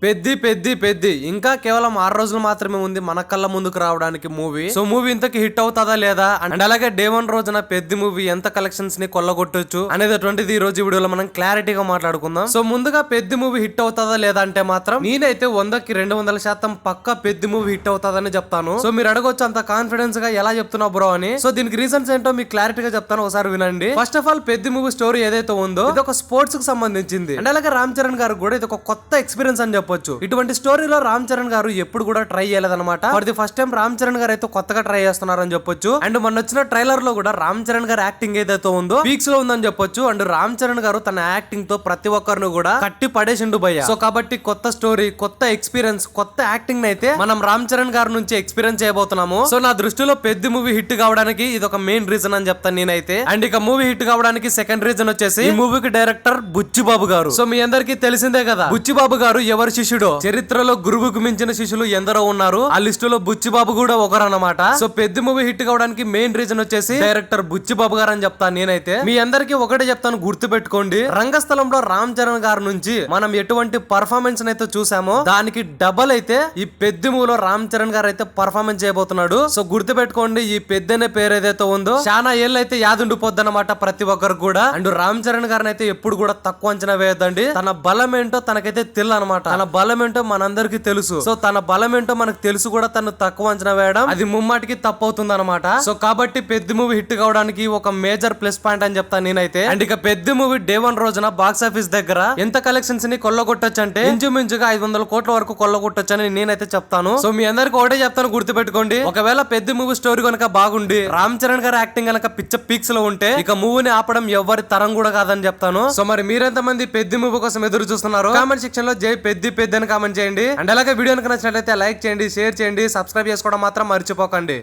పెద్ది పెద్ది పెద్ది ఇంకా కేవలం 6 రోజులు మాత్రమే ఉంది మన కళ్ళ ముందుకు రావడానికి మూవీ. సో మూవీ ఇంతకి హిట్ అవుతుందా లేదా అండ్ అలాగే డే 1 రోజున పెద్ది మూవీ ఎంత కలెక్షన్స్ ని కొల్లగొట్టొచ్చు అనేది ఈ రోజు వీడియోలో మనం క్లారిటీగా మాట్లాడుకుందాం. సో ముందుగా పెద్ది మూవీ హిట్ అవుతుందా లేదా అంటే మాత్రం నేనైతే 100కి 200% పక్కా పెద్ది మూవీ హిట్ అవుతుందని చెప్తాను. సో మీరు అడగొచ్చు అంత కాన్ఫిడెన్స్ గా ఎలా చెప్తున్నావు బ్రో అని. సో దీనికి రీజన్స్ ఏంటో మీకు క్లారిటీగా చెప్తాను, ఒకసారి వినండి. First of all Peddi movie story ఏదైతే ఉందో ఇది ఒక స్పోర్ట్స్ కి సంబంధించింది అండ్ అలాగే రామ్ చరణ్ గారు కూడా ఇది ఒక కొత్త ఎక్స్పీరియన్స్ అని చెప్పొచ్చు. ఇటువంటి స్టోరీలో రామ్ చరణ్ గారు ఎప్పుడు కూడా ట్రై చేయలేదన్నమాట. For the first time Ram Charan గారు అయితే కొత్తగా ట్రై చేస్తున్నారని చెప్పొచ్చు. అండ్ మొన్న వచ్చిన ట్రైలర్ లో కూడా రామ్ చరణ్ గారు యాక్టింగ్ ఏదైతే ఉందో పీక్స్ లో ఉందని చెప్పొచ్చు. అండ్ రామ్ చరణ్ గారు తన యాక్టింగ్ తో ప్రతి ఒక్కరిని కూడా కట్టి పడేసిండు భయ్య. సో కాబట్టి కొత్త స్టోరీ, కొత్త ఎక్స్పీరియన్స్, కొత్త యాక్టింగ్ అయితే మనం రామ్ చరణ్ గారి నుంచి ఎక్స్పీరియన్స్ చేయబోతున్నాము. సో నా దృష్టిలో పెద్ద మూవీ హిట్ కావడానికి ఇది ఒక మెయిన్ రీజన్ అని చెప్తాను నేనైతే. అండ్ ఇక మూవీ హిట్ కావడానికి సెకండ్ రీజన్ వచ్చేసి ఈ మూవీకి డైరెక్టర్ బుచ్చిబాబు గారు. సో మీ అందరికీ తెలిసిందే కదా బుచ్చిబాబు గారు ఎవరి శిష్యుడో. చరిత్రలో గురువుకు మించిన శిష్యులు ఎందరో ఉన్నారు, ఆ లిస్టులో బుచ్చిబాబు కూడా ఒకరు అన్నమాట. సో పెద్ద మూవీ హిట్ కావడానికి మెయిన్ రీజన్ వచ్చేసి డైరెక్టర్ బుచ్చిబాబు గారు అని చెప్తాను నేనైతే. మీ అందరికీ ఒకటే చెప్తాను, గుర్తు పెట్టుకోండి. రంగస్థలంలో రామ్ చరణ్ గారి నుంచి మనం ఎటువంటి పర్ఫార్మెన్స్ అయితే చూసామో దానికి డబల్ అయితే ఈ పెద్ద మూవీలో రామ్ చరణ్ గారు అయితే పర్ఫార్మెన్స్ చేయబోతున్నాడు. సో గుర్తు పెట్టుకోండి, ఈ పెద్ద అనే పేరు ఏదైతే ఉందో చాలా ఏళ్ళు అయితే యాదుండిపోద్ది అనమాట ప్రతి ఒక్కరు కూడా. అండ్ రామ్ చరణ్ గారిని అయితే ఎప్పుడు కూడా తక్కువ అంచనా వేయద్దండి. తన బలం ఏంటో తనకైతే తెలియదు అనమాట. తన బలం ఏంటో మనందరికి తెలుసు. సో తన బలం ఏంటో మనకు తెలుసు కూడా, తను తక్కువ అంచనా వేయడం అది ముమ్మాటికి తప్పు అవుతుంది అనమాట. సో కాబట్టి పెద్ద మూవీ హిట్ కావడానికి ఒక మేజర్ ప్లస్ పాయింట్ అని చెప్తాను నేనైతే. అండ్ ఇక పెద్ద మూవీ డే 1 రోజున బాక్స్ ఆఫీస్ దగ్గర ఎంత కలెక్షన్స్ ని కొల్లగొట్టొచ్చు అంటే ఇంచుమించుగా 500 కోట్ల వరకు కొల్లగొట్టొచ్చు అని నేనైతే చెప్తాను. సో మీ అందరికి ఒకటే చెప్తాను, గుర్తు పెట్టుకోండి. ఒకవేళ పెద్ద మూవీ స్టోరీ కనుక బాగుండి రామ్ చరణ్ గారి యాక్టింగ్ కనుక పిచ్చ పీక్స్ లో ఉంటే ఇక మూవీని ఆపడం ఎవరి తరం కూడా కాదని చెప్తాను. సో మరి మీరెంత మంది పెద్ద మూవీ కోసం ఎదురు చూస్తున్నారు? కామెంట్ సెక్షన్ లో జై పెద్ది పెద్ద అని కామెంట్ చేయండి. అండ్ అలాగే వీడియో నచ్చినట్లయితే లైక్ చేయండి, షేర్ చేయండి, సబ్స్క్రైబ్ చేసుకోవడం మాత్రం మర్చిపోకండి.